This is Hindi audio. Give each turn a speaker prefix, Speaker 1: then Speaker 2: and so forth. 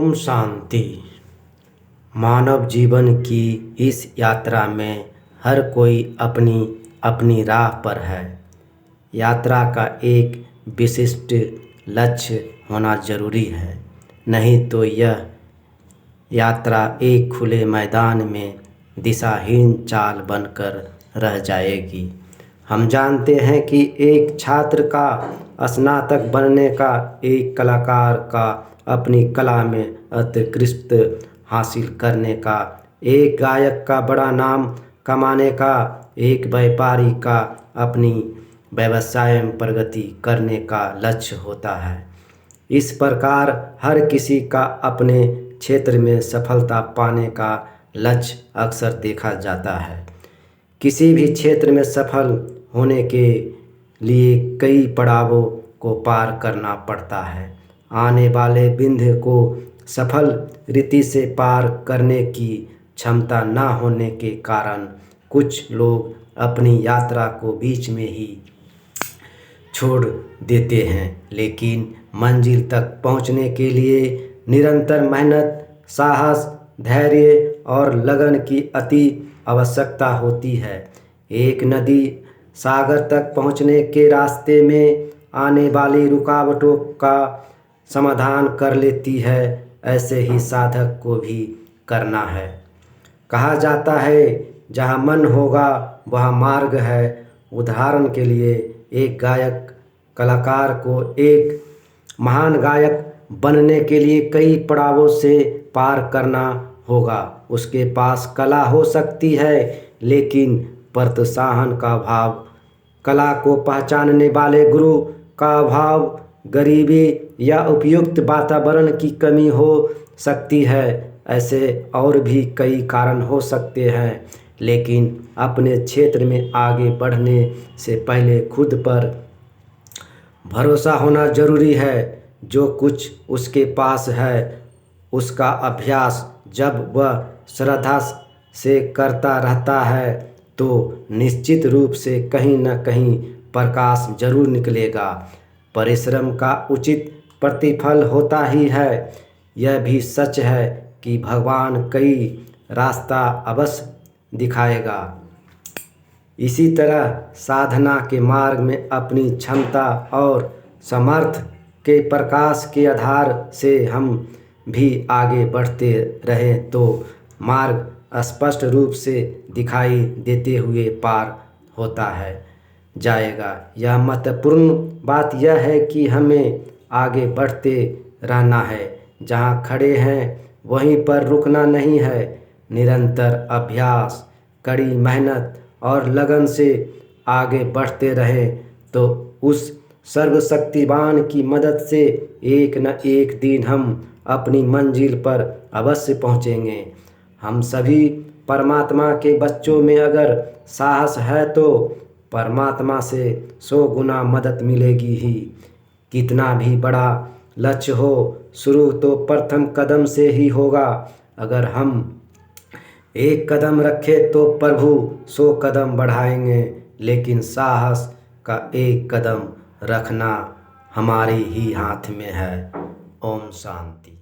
Speaker 1: ओम शांति। मानव जीवन की इस यात्रा में हर कोई अपनी अपनी राह पर है। यात्रा का एक विशिष्ट लक्ष्य होना जरूरी है, नहीं तो यह यात्रा एक खुले मैदान में दिशाहीन चाल बनकर रह जाएगी। हम जानते हैं कि एक छात्र का स्नातक बनने का, एक कलाकार का अपनी कला में उत्कृष्ट हासिल करने का, एक गायक का बड़ा नाम कमाने का, एक व्यापारी का अपनी व्यवसाय में प्रगति करने का लक्ष्य होता है। इस प्रकार हर किसी का अपने क्षेत्र में सफलता पाने का लक्ष्य अक्सर देखा जाता है। किसी भी क्षेत्र में सफल होने के लिए कई पड़ावों को पार करना पड़ता है। आने वाले बिंदु को सफल रीति से पार करने की क्षमता न होने के कारण कुछ लोग अपनी यात्रा को बीच में ही छोड़ देते हैं, लेकिन मंजिल तक पहुंचने के लिए निरंतर मेहनत, साहस, धैर्य और लगन की अति आवश्यकता होती है। एक नदी सागर तक पहुंचने के रास्ते में आने वाली रुकावटों का समाधान कर लेती है, ऐसे ही साधक को भी करना है। कहा जाता है, जहाँ मन होगा वहाँ मार्ग है। उदाहरण के लिए, एक गायक कलाकार को एक महान गायक बनने के लिए कई पड़ावों से पार करना होगा। उसके पास कला हो सकती है, लेकिन प्रोत्साहन का अभाव, कला को पहचानने वाले गुरु का अभाव, गरीबी या उपयुक्त वातावरण की कमी हो सकती है। ऐसे और भी कई कारण हो सकते हैं, लेकिन अपने क्षेत्र में आगे बढ़ने से पहले खुद पर भरोसा होना जरूरी है। जो कुछ उसके पास है उसका अभ्यास जब वह श्रद्धा से करता रहता है तो निश्चित रूप से कहीं न कहीं प्रकाश जरूर निकलेगा। परिश्रम का उचित प्रतिफल होता ही है। यह भी सच है कि भगवान कई रास्ता अवश्य दिखाएगा। इसी तरह साधना के मार्ग में अपनी क्षमता और सामर्थ्य के प्रकाश के आधार से हम भी आगे बढ़ते रहें तो मार्ग स्पष्ट रूप से दिखाई देते हुए पार होता है जाएगा। यह महत्वपूर्ण बात यह है कि हमें आगे बढ़ते रहना है। जहाँ खड़े हैं वहीं पर रुकना नहीं है। निरंतर अभ्यास, कड़ी मेहनत और लगन से आगे बढ़ते रहें तो उस सर्वशक्तिवान की मदद से एक न एक दिन हम अपनी मंजिल पर अवश्य पहुँचेंगे। हम सभी परमात्मा के बच्चों में अगर साहस है तो परमात्मा से 100 गुना मदद मिलेगी ही। कितना भी बड़ा लक्ष्य हो, शुरू तो प्रथम कदम से ही होगा। अगर हम एक कदम रखें तो प्रभु 100 कदम बढ़ाएंगे, लेकिन साहस का एक कदम रखना हमारे ही हाथ में है। ओम शांति।